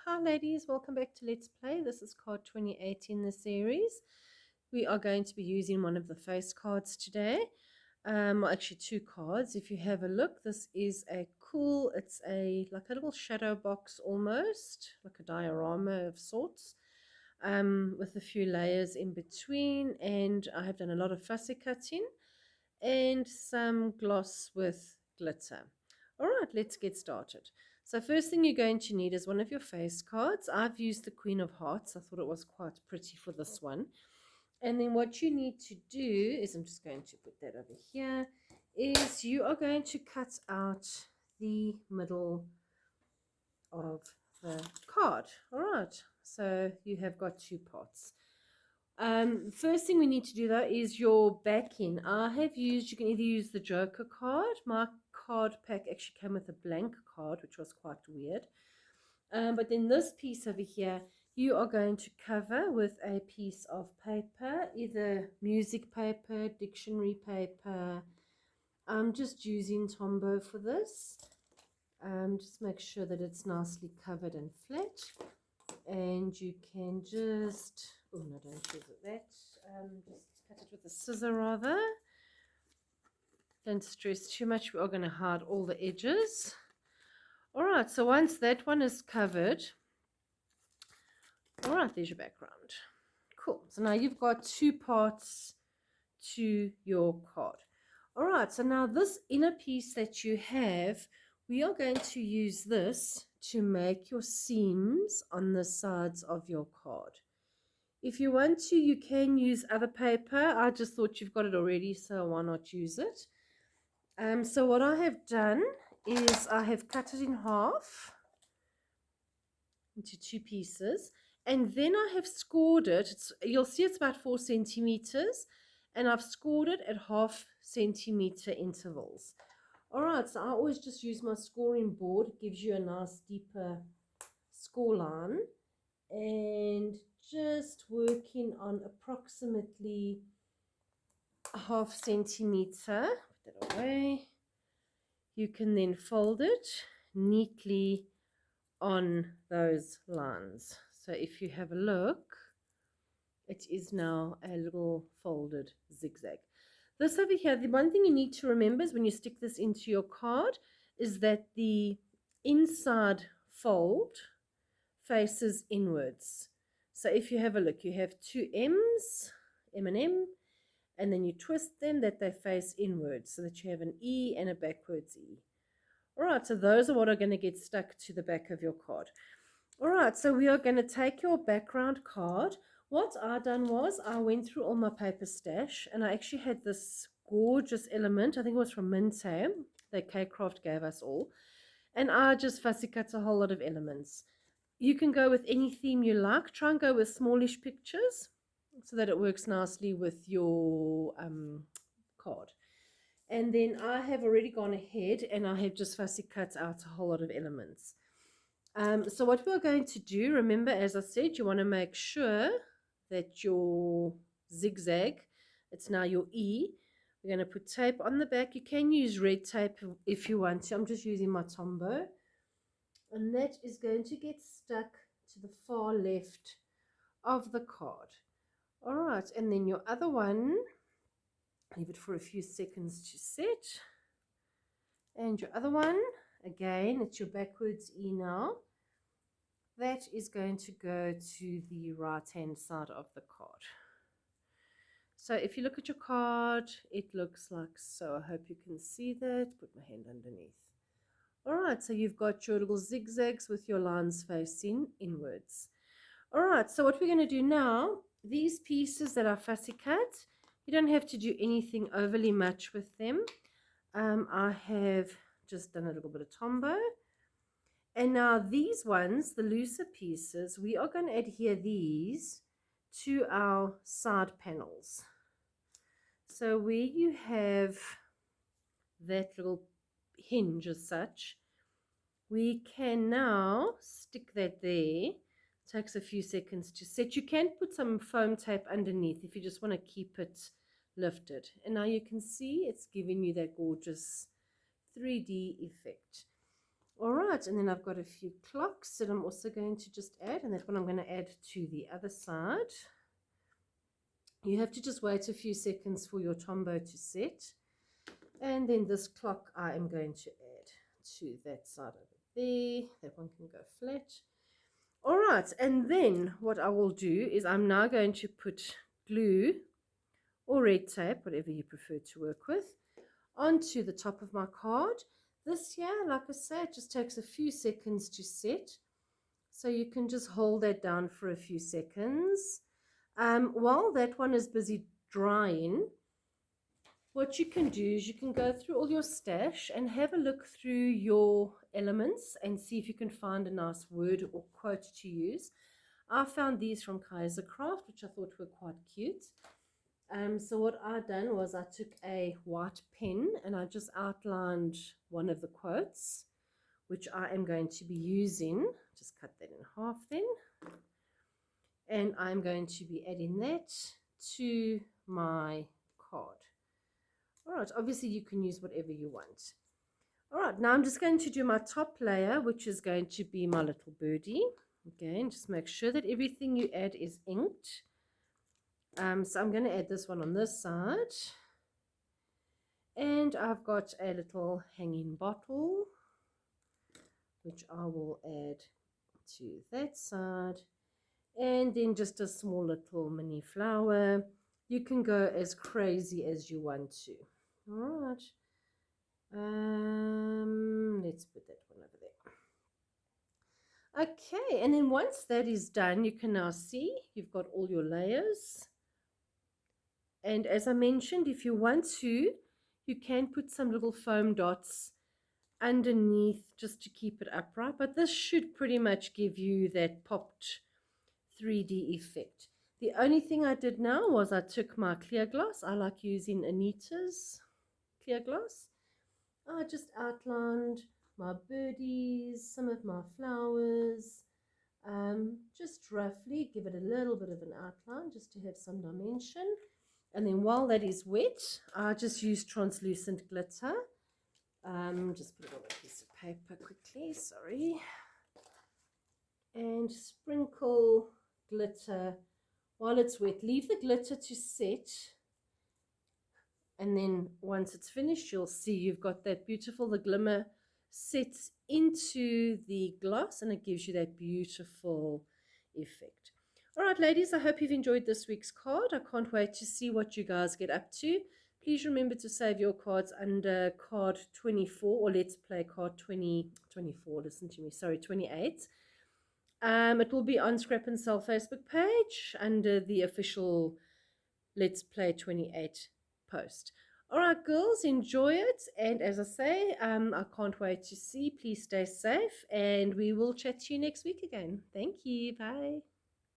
Hi ladies, welcome back to Let's Play. This is card 28 in the series. We are going to be using one of the face cards today. Well, actually two cards. If you have a look, this is it's like a little shadow box almost, like a diorama of sorts, with a few layers in between, and I have done a lot of fussy cutting and some gloss with glitter. All right, let's get started. So first thing you're going to need is one of your face cards. I've used the Queen of Hearts. I thought it was quite pretty for this one. And then what you need to do is, I'm just going to put that over here, is you are going to cut out the middle of the card. All right, so you have got two parts. First thing we need to do though is your backing. You can either use the Joker card. My card pack actually came with a blank card, which was quite weird. But then this piece over here, you are going to cover with a piece of paper, either music paper, dictionary paper. I'm just using Tombow for this. Just make sure that it's nicely covered and flat. And you can just, oh no, don't use that. Just cut it with a scissor rather. Don't stress too much. We are going to hide all the edges. All right, so once that one is covered, all right, there's your background. Cool. So now you've got two parts to your card. All right, so now this inner piece that you have, we are going to use this to make your seams on the sides of your card. If you want to, you can use other paper. I just thought you've got it already, so why not use it? So what I have done is I have cut it in half into two pieces, and then I have scored it. You'll see it's about 4 centimeters, and I've scored it at ½ centimeter intervals. All right, so I always just use my scoring board. It gives you a nice deeper score line, and just working on approximately ½ centimeter. Put that away. You can then fold it neatly on those lines. So if you have a look, it is now a little folded zigzag. This over here, the one thing you need to remember is when you stick this into your card is that the inside fold faces inwards. So if you have a look, you have two M's, M and M, and then you twist them that they face inwards so that you have an E and a backwards E. All right, so those are what are going to get stuck to the back of your card. All right, so we are going to take your background card. What I done was I went through all my paper stash, and I actually had this gorgeous element. I think it was from Minte that K-Craft gave us all. And I just fussy cut a whole lot of elements. You can go with any theme you like. Try and go with smallish pictures so that it works nicely with your card. And then I have already gone ahead and I have just fussy cut out a whole lot of elements. So what we're going to do, remember, as I said, you want to make sure that your zigzag, it's now your E. We're going to put tape on the back. You can use red tape if you want to. I'm just using my Tombow. And that is going to get stuck to the far left of the card. All right, and then your other one, leave it for a few seconds to set. And your other one, again, it's your backwards E now. That is going to go to the right-hand side of the card. So if you look at your card, it looks like so. I hope you can see that. Put my hand underneath. All right, so you've got your little zigzags with your lines facing inwards. All right, so what we're going to do now, these pieces that are fussy cut, you don't have to do anything overly much with them. I have just done a little bit of Tombow. And now these ones, the looser pieces, we are going to adhere these to our side panels. So where you have that little hinge as such, we can now stick that there. It takes a few seconds to set. You can put some foam tape underneath if you just want to keep it lifted. And now you can see it's giving you that gorgeous 3D effect. All right, and then I've got a few clocks that I'm also going to just add, and that one I'm going to add to the other side. You have to just wait a few seconds for your tombow to set. And then this clock I am going to add to that side over there. That one can go flat. All right, and then what I will do is I'm now going to put glue or red tape, whatever you prefer to work with, onto the top of my card. This here, like I say, it just takes a few seconds to set. So you can just hold that down for a few seconds. While that one is busy drying, what you can do is you can go through all your stash and have a look through your elements and see if you can find a nice word or quote to use. I found these from Kaiser Craft, which I thought were quite cute. So what I done was I took a white pen and I just outlined one of the quotes, which I am going to be using. Just cut that in half then. And I'm going to be adding that to my card. All right, obviously you can use whatever you want. All right, now I'm just going to do my top layer, which is going to be my little birdie. Again, just make sure that everything you add is inked. So I'm going to add this one on this side. And I've got a little hanging bottle, which I will add to that side. And then just a small little mini flower. You can go as crazy as you want to. All right. Let's put that one over there. Okay, and then once that is done, you can now see you've got all your layers. And as I mentioned, if you want to, you can put some little foam dots underneath just to keep it upright. But this should pretty much give you that popped 3D effect. The only thing I did now was I took my clear gloss. I like using Anita's clear gloss. I just outlined my birdies, some of my flowers, just roughly give it a little bit of an outline just to have some dimension. And then while that is wet, I just use translucent glitter. Just put it on a piece of paper quickly, sorry. And sprinkle glitter while it's wet. Leave the glitter to set. And then once it's finished, you'll see you've got that beautiful, the glimmer sets into the gloss and it gives you that beautiful effect. All right, ladies, I hope you've enjoyed this week's card. I can't wait to see what you guys get up to. Please remember to save your cards under card 24 or Let's Play card 24. Listen to me, sorry, 28. It will be on Scrap and Sell Facebook page under the official Let's Play 28 post. All right, girls, enjoy it. And as I say, I can't wait to see. Please stay safe and we will chat to you next week again. Thank you. Bye.